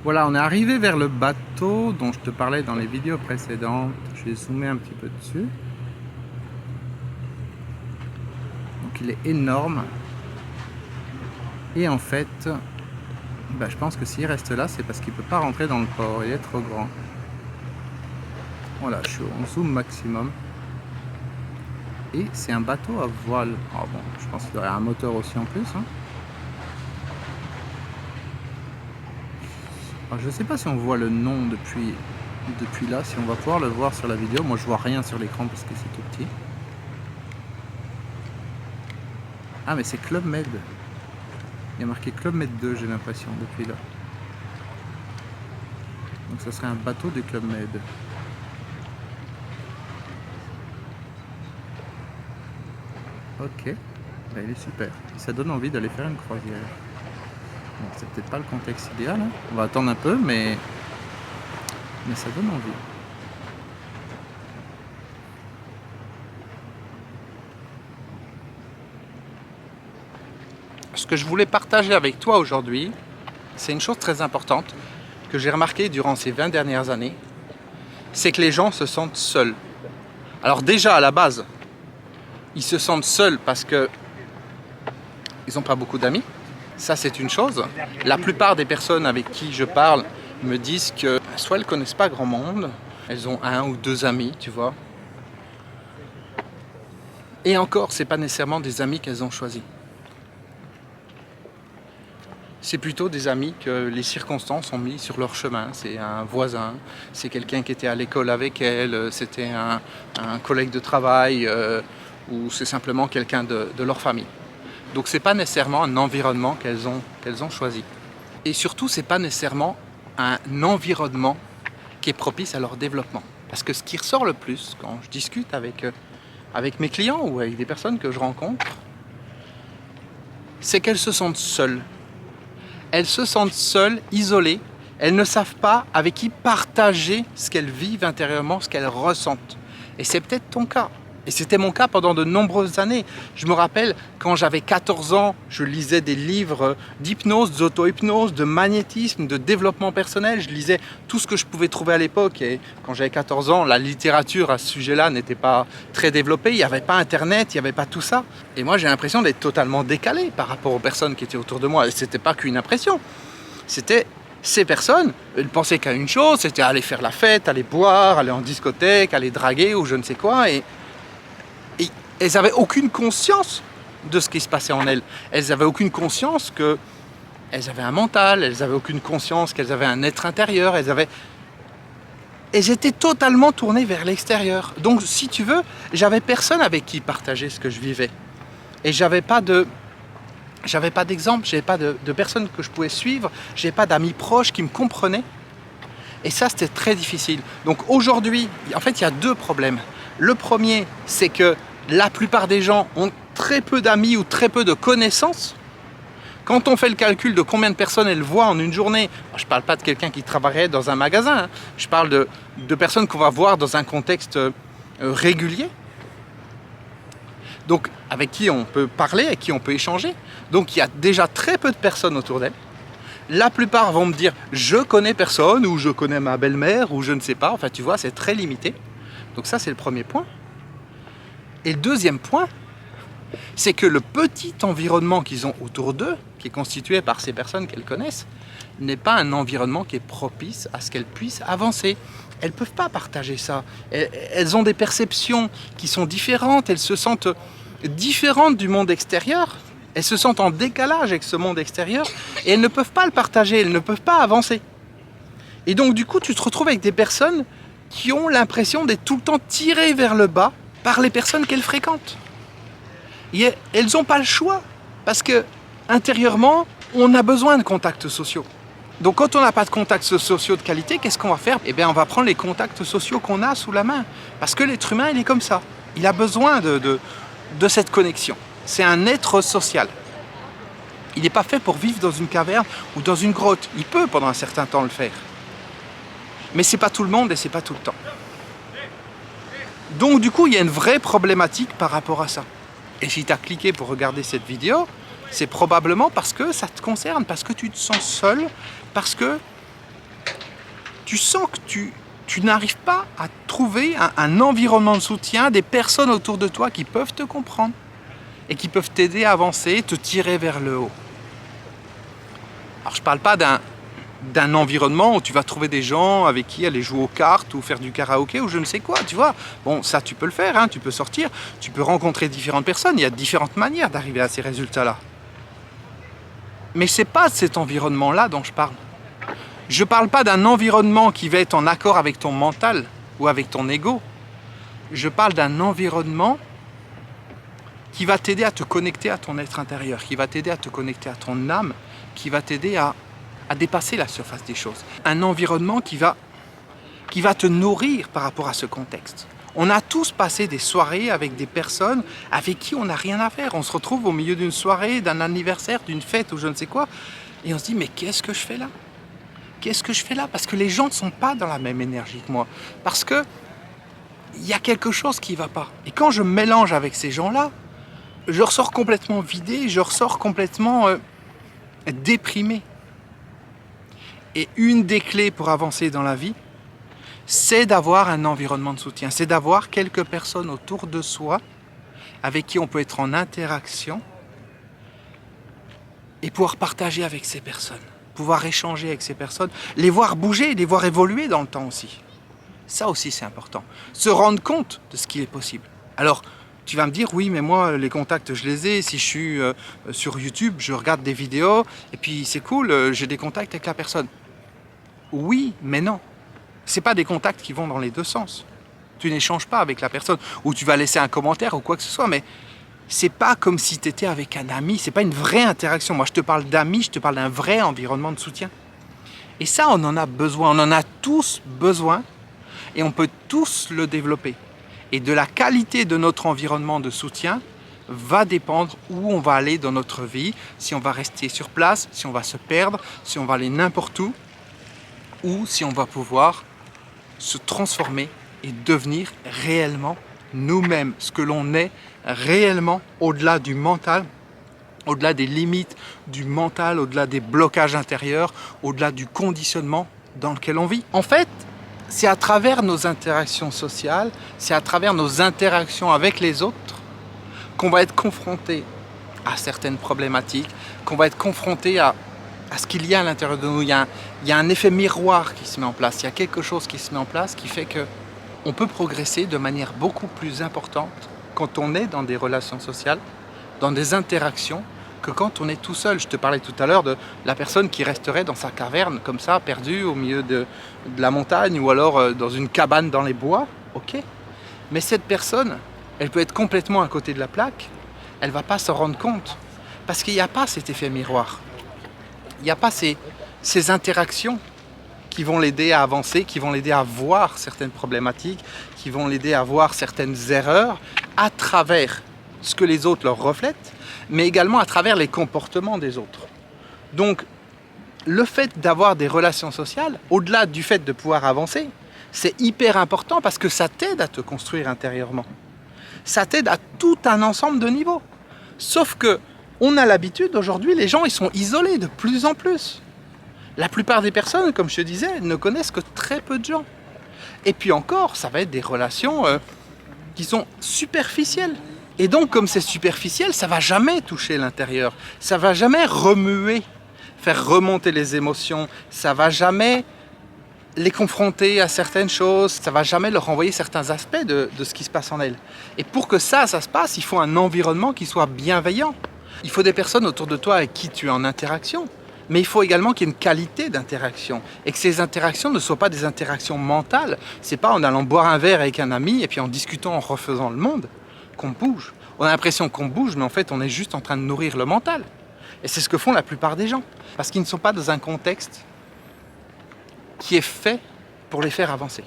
Voilà, on est arrivé vers le bateau dont je te parlais dans les vidéos précédentes. Je vais zoomer un petit peu dessus. Donc il est énorme. Et en fait, je pense que s'il reste là, c'est parce qu'il ne peut pas rentrer dans le port. Il est trop grand. Voilà, je suis en zoom maximum. Et c'est un bateau à voile. Oh bon, je pense qu'il y aurait un moteur aussi en plus. Alors, je ne sais pas si on voit le nom depuis là, si on va pouvoir le voir sur la vidéo. Moi je vois rien sur l'écran parce que c'est tout petit. Ah mais c'est Club Med. Il y a marqué Club Med 2, j'ai l'impression, depuis là. Donc ça serait un bateau du Club Med. Ok, il est super. Et ça donne envie d'aller faire une croisière. Bon, c'est peut-être pas le contexte idéal, hein. On va attendre un peu, mais ça donne envie. Ce que je voulais partager avec toi aujourd'hui, c'est une chose très importante que j'ai remarqué durant ces 20 dernières années, c'est que les gens se sentent seuls. Alors déjà à la base, ils se sentent seuls parce que ils n'ont pas beaucoup d'amis. Ça c'est une chose. La plupart des personnes avec qui je parle me disent que soit elles ne connaissent pas grand monde, elles ont 1 ou 2 amis, tu vois. Et encore, c'est pas nécessairement des amis qu'elles ont choisis. C'est plutôt des amis que les circonstances ont mis sur leur chemin. C'est un voisin, c'est quelqu'un qui était à l'école avec elle, c'était un collègue de travail ou c'est simplement quelqu'un de leur famille. Donc c'est pas nécessairement un environnement qu'elles ont choisi. Et surtout, c'est pas nécessairement un environnement qui est propice à leur développement. Parce que ce qui ressort le plus quand je discute avec mes clients ou avec des personnes que je rencontre, c'est qu'elles se sentent seules. Elles se sentent seules, isolées. Elles ne savent pas avec qui partager ce qu'elles vivent intérieurement, ce qu'elles ressentent. Et c'est peut-être ton cas. Et c'était mon cas pendant de nombreuses années. Je me rappelle, quand j'avais 14 ans, je lisais des livres d'hypnose, d'auto-hypnose, de magnétisme, de développement personnel. Je lisais tout ce que je pouvais trouver à l'époque. Et quand j'avais 14 ans, la littérature à ce sujet-là n'était pas très développée. Il n'y avait pas Internet, il n'y avait pas tout ça. Et moi, j'ai l'impression d'être totalement décalé par rapport aux personnes qui étaient autour de moi. Et ce n'était pas qu'une impression. C'était ces personnes, elles pensaient qu'à une chose, c'était aller faire la fête, aller boire, aller en discothèque, aller draguer ou je ne sais quoi. Et elles n'avaient aucune conscience de ce qui se passait en elles. Elles n'avaient aucune conscience qu'elles avaient un mental, elles n'avaient aucune conscience qu'elles avaient un être intérieur, elles étaient totalement tournées vers l'extérieur. Donc si tu veux, j'avais personne avec qui partager ce que je vivais. Et j'avais pas d'exemple, j'avais pas de personnes que je pouvais suivre, j'avais pas d'amis proches qui me comprenaient. Et ça, c'était très difficile. Donc aujourd'hui, en fait, il y a 2 problèmes. Le premier, c'est que la plupart des gens ont très peu d'amis ou très peu de connaissances. Quand on fait le calcul de combien de personnes elles voient en une journée, je ne parle pas de quelqu'un qui travaillerait dans un magasin, hein, je parle de personnes qu'on va voir dans un contexte régulier. Donc avec qui on peut parler, avec qui on peut échanger. Donc il y a déjà très peu de personnes autour d'elles. La plupart vont me dire « je connais personne » ou « je connais ma belle-mère » ou je ne sais pas. Enfin tu vois, c'est très limité. Donc ça c'est le premier point. Et le deuxième point, c'est que le petit environnement qu'ils ont autour d'eux, qui est constitué par ces personnes qu'elles connaissent, n'est pas un environnement qui est propice à ce qu'elles puissent avancer. Elles ne peuvent pas partager ça. Elles ont des perceptions qui sont différentes, elles se sentent différentes du monde extérieur, elles se sentent en décalage avec ce monde extérieur et elles ne peuvent pas le partager, elles ne peuvent pas avancer. Et donc du coup, tu te retrouves avec des personnes qui ont l'impression d'être tout le temps tirées vers le bas par les personnes qu'elles fréquentent. Et elles n'ont pas le choix, parce que intérieurement, on a besoin de contacts sociaux. Donc quand on n'a pas de contacts sociaux de qualité, qu'est-ce qu'on va faire? Eh bien, on va prendre les contacts sociaux qu'on a sous la main. Parce que l'être humain, il est comme ça. Il a besoin de cette connexion. C'est un être social. Il n'est pas fait pour vivre dans une caverne ou dans une grotte. Il peut pendant un certain temps le faire. Mais ce n'est pas tout le monde et ce n'est pas tout le temps. Donc du coup, il y a une vraie problématique par rapport à ça. Et si tu as cliqué pour regarder cette vidéo, c'est probablement parce que ça te concerne, parce que tu te sens seul, parce que tu sens que tu n'arrives pas à trouver un environnement de soutien, des personnes autour de toi qui peuvent te comprendre et qui peuvent t'aider à avancer, te tirer vers le haut. Alors je ne parle pas d'un environnement où tu vas trouver des gens avec qui aller jouer aux cartes ou faire du karaoké ou je ne sais quoi, tu vois. Bon, ça tu peux le faire, hein, tu peux sortir, tu peux rencontrer différentes personnes, il y a différentes manières d'arriver à ces résultats-là. Mais ce n'est pas de cet environnement-là dont je parle. Je ne parle pas d'un environnement qui va être en accord avec ton mental ou avec ton ego. Je parle d'un environnement qui va t'aider à te connecter à ton être intérieur, qui va t'aider à te connecter à ton âme, qui va t'aider à dépasser la surface des choses. Un environnement qui va te nourrir par rapport à ce contexte. On a tous passé des soirées avec des personnes avec qui on n'a rien à faire. On se retrouve au milieu d'une soirée, d'un anniversaire, d'une fête ou je ne sais quoi, et on se dit mais qu'est-ce que je fais là ? Qu'est-ce que je fais là ? Parce que les gens ne sont pas dans la même énergie que moi. Parce qu'il y a quelque chose qui ne va pas. Et quand je me mélange avec ces gens-là, je ressors complètement vidé, je ressors complètement déprimé. Et une des clés pour avancer dans la vie, c'est d'avoir un environnement de soutien. C'est d'avoir quelques personnes autour de soi avec qui on peut être en interaction et pouvoir partager avec ces personnes. Pouvoir échanger avec ces personnes, les voir bouger, les voir évoluer dans le temps aussi. Ça aussi c'est important. Se rendre compte de ce qui est possible. Alors, tu vas me dire, oui, mais moi, les contacts, je les ai. Si je suis sur YouTube, je regarde des vidéos, et puis c'est cool, j'ai des contacts avec la personne. Oui, mais non. Ce n'est pas des contacts qui vont dans les deux sens. Tu n'échanges pas avec la personne, ou tu vas laisser un commentaire ou quoi que ce soit, mais c'est pas comme si tu étais avec un ami, c'est pas une vraie interaction. Moi, je te parle d'amis, je te parle d'un vrai environnement de soutien. Et ça, on en a besoin, on en a tous besoin, et on peut tous le développer. Et de la qualité de notre environnement de soutien va dépendre où on va aller dans notre vie, si on va rester sur place, si on va se perdre, si on va aller n'importe où, ou si on va pouvoir se transformer et devenir réellement nous-mêmes, ce que l'on est réellement au-delà du mental, au-delà des limites du mental, au-delà des blocages intérieurs, au-delà du conditionnement dans lequel on vit. En fait, c'est à travers nos interactions sociales, c'est à travers nos interactions avec les autres qu'on va être confronté à certaines problématiques, qu'on va être confronté à ce qu'il y a à l'intérieur de nous. Il y a un effet miroir qui se met en place, il y a quelque chose qui se met en place qui fait qu'on peut progresser de manière beaucoup plus importante quand on est dans des relations sociales, dans des interactions, que quand on est tout seul. Je te parlais tout à l'heure de la personne qui resterait dans sa caverne, comme ça, perdue au milieu de la montagne, ou alors dans une cabane dans les bois, ok. Mais cette personne, elle peut être complètement à côté de la plaque, elle ne va pas s'en rendre compte, parce qu'il n'y a pas cet effet miroir. Il n'y a pas ces interactions qui vont l'aider à avancer, qui vont l'aider à voir certaines problématiques, qui vont l'aider à voir certaines erreurs à travers ce que les autres leur reflètent, mais également à travers les comportements des autres. Donc, le fait d'avoir des relations sociales, au-delà du fait de pouvoir avancer, c'est hyper important parce que ça t'aide à te construire intérieurement. Ça t'aide à tout un ensemble de niveaux. Sauf que, on a l'habitude aujourd'hui, les gens ils sont isolés de plus en plus. La plupart des personnes, comme je te disais, ne connaissent que très peu de gens. Et puis encore, ça va être des relations qui sont superficielles. Et donc, comme c'est superficiel, ça ne va jamais toucher l'intérieur. Ça ne va jamais remuer, faire remonter les émotions. Ça ne va jamais les confronter à certaines choses. Ça ne va jamais leur envoyer certains aspects de ce qui se passe en elles. Et pour que ça se passe, il faut un environnement qui soit bienveillant. Il faut des personnes autour de toi avec qui tu es en interaction. Mais il faut également qu'il y ait une qualité d'interaction. Et que ces interactions ne soient pas des interactions mentales. Ce n'est pas en allant boire un verre avec un ami et puis en discutant, en refaisant le monde, qu'on bouge. On a l'impression qu'on bouge, mais en fait, on est juste en train de nourrir le mental. Et c'est ce que font la plupart des gens. Parce qu'ils ne sont pas dans un contexte qui est fait pour les faire avancer.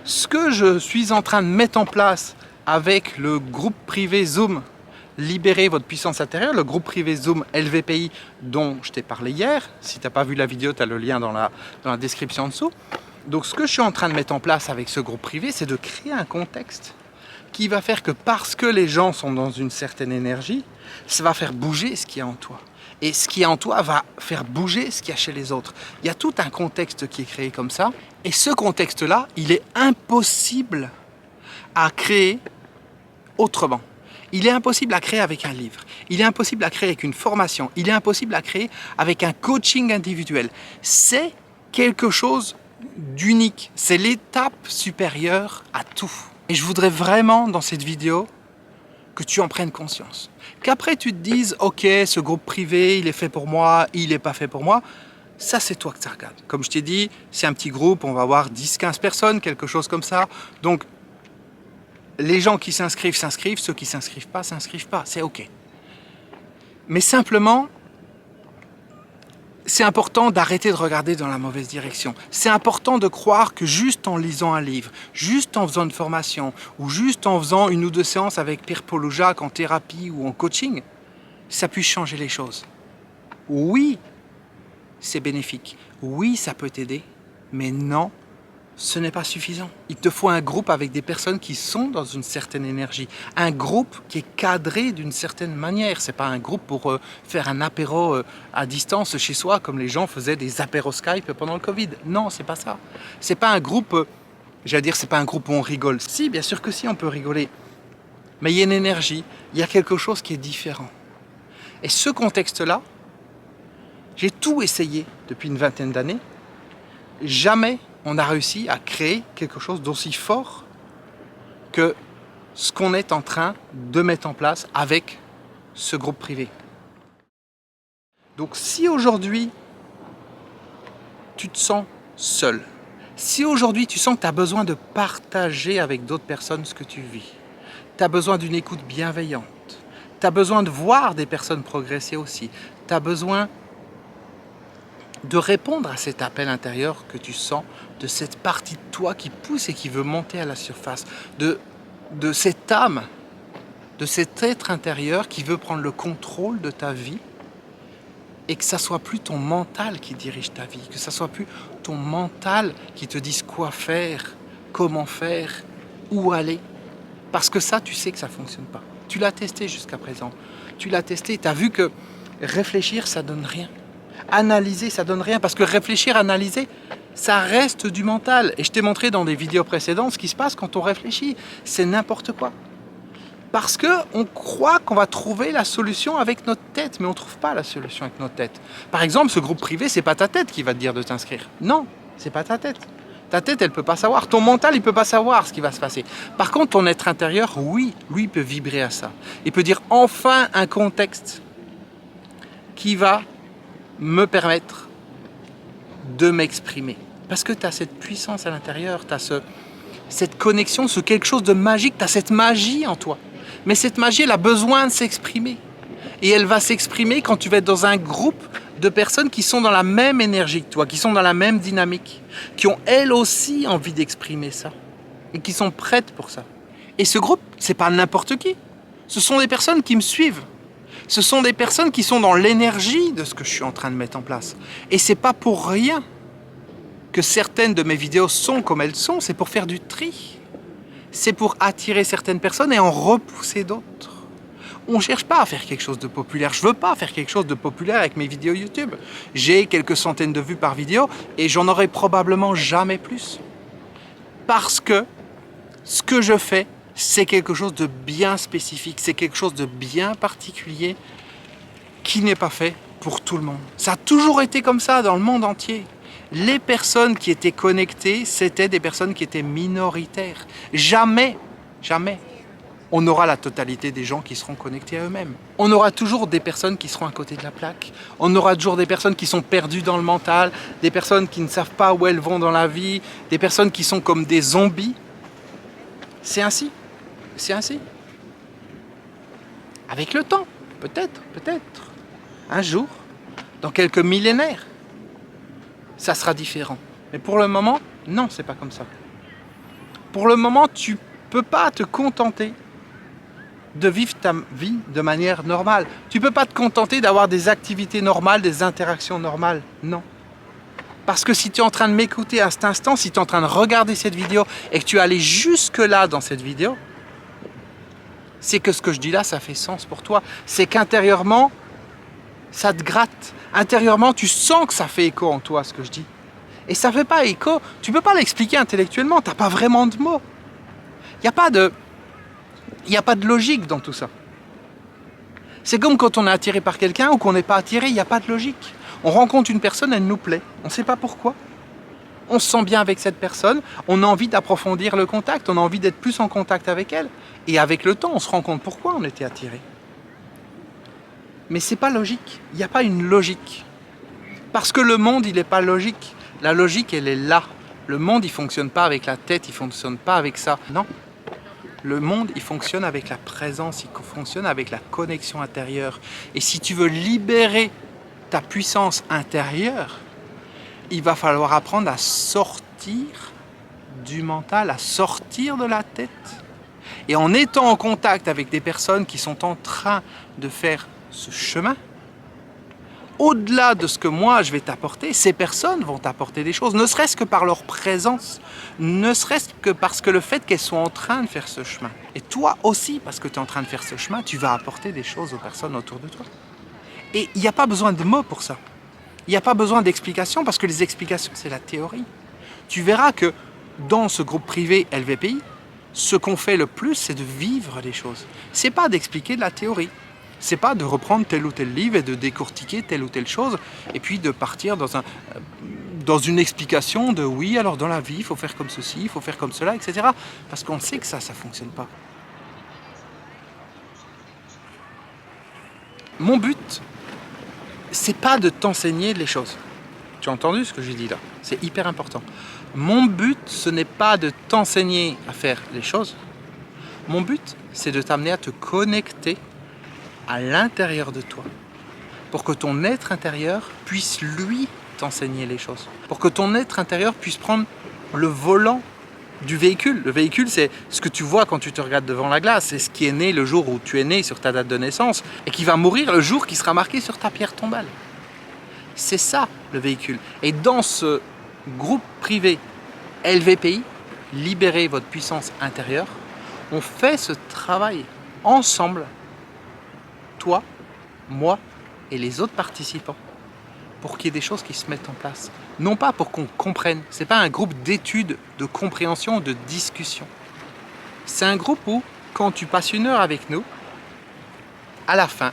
Ce que je suis en train de mettre en place avec le groupe privé Zoom, Libérez votre puissance intérieure, le groupe privé Zoom LVPI dont je t'ai parlé hier. Si tu n'as pas vu la vidéo, tu as le lien dans la description en dessous. Donc ce que je suis en train de mettre en place avec ce groupe privé, c'est de créer un contexte qui va faire que parce que les gens sont dans une certaine énergie, ça va faire bouger ce qu'il y a en toi. Et ce qui est en toi va faire bouger ce qu'il y a chez les autres. Il y a tout un contexte qui est créé comme ça. Et ce contexte-là, il est impossible à créer autrement. Il est impossible à créer avec un livre. Il est impossible à créer avec une formation. Il est impossible à créer avec un coaching individuel. C'est quelque chose d'unique. C'est l'étape supérieure à tout. Et je voudrais vraiment, dans cette vidéo, que tu en prennes conscience. Qu'après tu te dises, ok, ce groupe privé, il est fait pour moi, il n'est pas fait pour moi. Ça, c'est toi que tu regardes. Comme je t'ai dit, c'est un petit groupe, on va avoir 10-15 personnes, quelque chose comme ça. Donc, les gens qui s'inscrivent, s'inscrivent. Ceux qui ne s'inscrivent pas, c'est ok. Mais simplement, c'est important d'arrêter de regarder dans la mauvaise direction. C'est important de croire que juste en lisant un livre, juste en faisant une formation, ou juste en faisant une ou deux séances avec Pierre Paul ou Jacques en thérapie ou en coaching, ça puisse changer les choses. Oui, c'est bénéfique. Oui, ça peut t'aider. Mais non, ce n'est pas suffisant. Il te faut un groupe avec des personnes qui sont dans une certaine énergie. Un groupe qui est cadré d'une certaine manière. Ce n'est pas un groupe pour faire un apéro à distance chez soi, comme les gens faisaient des apéros Skype pendant le Covid. Non, c'est pas ça. C'est pas un groupe, c'est pas un groupe où on rigole. Si, bien sûr que si, on peut rigoler. Mais il y a une énergie, il y a quelque chose qui est différent. Et ce contexte-là, j'ai tout essayé depuis une vingtaine d'années. Jamais on a réussi à créer quelque chose d'aussi fort que ce qu'on est en train de mettre en place avec ce groupe privé. Donc si aujourd'hui tu te sens seul, si aujourd'hui tu sens que tu as besoin de partager avec d'autres personnes ce que tu vis, tu as besoin d'une écoute bienveillante, tu as besoin de voir des personnes progresser aussi, tu as besoin de répondre à cet appel intérieur que tu sens, de cette partie de toi qui pousse et qui veut monter à la surface, de cette âme, de cet être intérieur qui veut prendre le contrôle de ta vie et que ça soit plus ton mental qui dirige ta vie, que ça soit plus ton mental qui te dise quoi faire, comment faire, où aller. Parce que ça, tu sais que ça ne fonctionne pas. Tu l'as testé jusqu'à présent. Tu l'as testé, tu as vu que réfléchir, ça ne donne rien. Analyser, ça donne rien, parce que réfléchir, analyser, ça reste du mental. Et je t'ai montré dans des vidéos précédentes ce qui se passe quand on réfléchit. C'est n'importe quoi. Parce qu'on croit qu'on va trouver la solution avec notre tête, mais on ne trouve pas la solution avec notre tête. Par exemple, ce groupe privé, c'est pas ta tête qui va te dire de t'inscrire. Non, c'est pas ta tête. Ta tête, elle ne peut pas savoir. Ton mental, il ne peut pas savoir ce qui va se passer. Par contre, ton être intérieur, oui, lui peut vibrer à ça. Il peut dire enfin un contexte qui va me permettre de m'exprimer. Parce que tu as cette puissance à l'intérieur, tu as cette connexion, ce quelque chose de magique, tu as cette magie en toi. Mais cette magie, elle a besoin de s'exprimer. Et elle va s'exprimer quand tu vas être dans un groupe de personnes qui sont dans la même énergie que toi, qui sont dans la même dynamique, qui ont elles aussi envie d'exprimer ça, et qui sont prêtes pour ça. Et ce groupe, c'est pas n'importe qui. Ce sont des personnes qui me suivent. Ce sont des personnes qui sont dans l'énergie de ce que je suis en train de mettre en place. Et c'est pas pour rien que certaines de mes vidéos sont comme elles sont, c'est pour faire du tri. C'est pour attirer certaines personnes et en repousser d'autres. On ne cherche pas à faire quelque chose de populaire. Je ne veux pas faire quelque chose de populaire avec mes vidéos YouTube. J'ai quelques centaines de vues par vidéo et j'en aurai probablement jamais plus. Parce que ce que je fais, c'est quelque chose de bien spécifique, c'est quelque chose de bien particulier qui n'est pas fait pour tout le monde. Ça a toujours été comme ça dans le monde entier. Les personnes qui étaient connectées, c'était des personnes qui étaient minoritaires. Jamais, on aura la totalité des gens qui seront connectés à eux-mêmes. On aura toujours des personnes qui seront à côté de la plaque. On aura toujours des personnes qui sont perdues dans le mental, des personnes qui ne savent pas où elles vont dans la vie, des personnes qui sont comme des zombies. C'est ainsi. C'est ainsi. Avec le temps, peut-être, un jour, dans quelques millénaires, ça sera différent. Mais pour le moment, non, c'est pas comme ça. Pour le moment, tu peux pas te contenter de vivre ta vie de manière normale. Tu peux pas te contenter d'avoir des activités normales, des interactions normales. Non. Parce que si tu es en train de m'écouter à cet instant, si tu es en train de regarder cette vidéo et que tu es allé jusque-là dans cette vidéo, c'est que ce que je dis là, ça fait sens pour toi. C'est qu'intérieurement, Ça te gratte. Intérieurement, tu sens que ça fait écho en toi, ce que je dis. Et ça fait pas écho, tu peux pas l'expliquer intellectuellement, tu n'as pas vraiment de mots. Il n'y a pas de logique dans tout ça. C'est comme quand on est attiré par quelqu'un ou qu'on n'est pas attiré, il n'y a pas de logique. On rencontre une personne, elle nous plaît, on ne sait pas pourquoi. On se sent bien avec cette personne, on a envie d'approfondir le contact, on a envie d'être plus en contact avec elle. Et avec le temps, on se rend compte pourquoi on était attiré. Mais c'est pas logique, il n'y a pas une logique. Parce que le monde, il n'est pas logique. La logique, elle est là. Le monde, il ne fonctionne pas avec la tête, il ne fonctionne pas avec ça. Non. Le monde, il fonctionne avec la présence, il fonctionne avec la connexion intérieure. Et si tu veux libérer ta puissance intérieure, il va falloir apprendre à sortir du mental, à sortir de la tête. Et en étant en contact avec des personnes qui sont en train de faire ce chemin, au-delà de ce que moi je vais t'apporter, ces personnes vont t'apporter des choses, ne serait-ce que par leur présence, ne serait-ce que parce que le fait qu'elles soient en train de faire ce chemin. Et toi aussi, parce que tu es en train de faire ce chemin, tu vas apporter des choses aux personnes autour de toi. Et il n'y a pas besoin de mots pour ça. Il n'y a pas besoin d'explications, parce que les explications, c'est la théorie. Tu verras que dans ce groupe privé LVPI, ce qu'on fait le plus, c'est de vivre les choses. Ce n'est pas d'expliquer de la théorie. C'est pas de reprendre tel ou tel livre et de décortiquer telle ou telle chose et puis de partir dans une explication de oui, alors dans la vie, il faut faire comme ceci, il faut faire comme cela, etc. Parce qu'on sait que ça fonctionne pas. Mon but, c'est pas de t'enseigner les choses. Tu as entendu ce que j'ai dit là? C'est hyper important. Mon but, ce n'est pas de t'enseigner à faire les choses. Mon but, c'est de t'amener à te connecter à l'intérieur de toi, pour que ton être intérieur puisse lui t'enseigner les choses, pour que ton être intérieur puisse prendre le volant du véhicule. Le véhicule, c'est ce que tu vois quand tu te regardes devant la glace, c'est ce qui est né le jour où tu es né sur ta date de naissance et qui va mourir le jour qui sera marqué sur ta pierre tombale. C'est ça le véhicule. Et dans ce groupe privé LVPI, libérez votre puissance intérieure, on fait ce travail ensemble, toi, moi et les autres participants, pour qu'il y ait des choses qui se mettent en place. Non pas pour qu'on comprenne, ce n'est pas un groupe d'études, de compréhension, de discussion. C'est un groupe où, quand tu passes 1 heure avec nous, à la fin,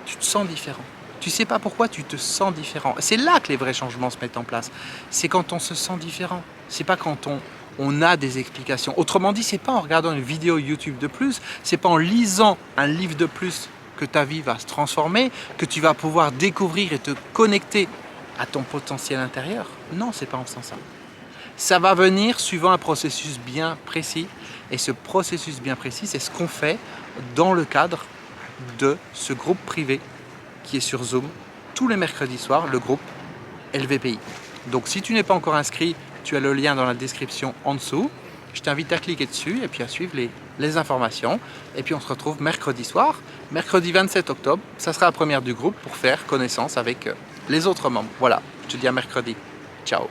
tu te sens différent. Tu ne sais pas pourquoi tu te sens différent. C'est là que les vrais changements se mettent en place. C'est quand on se sent différent. C'est pas quand on a des explications. Autrement dit, c'est pas en regardant une vidéo YouTube de plus, c'est pas en lisant un livre de plus que ta vie va se transformer, que tu vas pouvoir découvrir et te connecter à ton potentiel intérieur. Non, c'est pas en faisant ça. Ça va venir suivant un processus bien précis. Et ce processus bien précis, c'est ce qu'on fait dans le cadre de ce groupe privé qui est sur Zoom tous les mercredis soirs, le groupe LVPI. Donc si tu n'es pas encore inscrit, tu as le lien dans la description en dessous. Je t'invite à cliquer dessus et puis à suivre les informations. Et puis on se retrouve mercredi soir, mercredi 27 octobre. Ça sera la première du groupe pour faire connaissance avec les autres membres. Voilà, je te dis à mercredi. Ciao.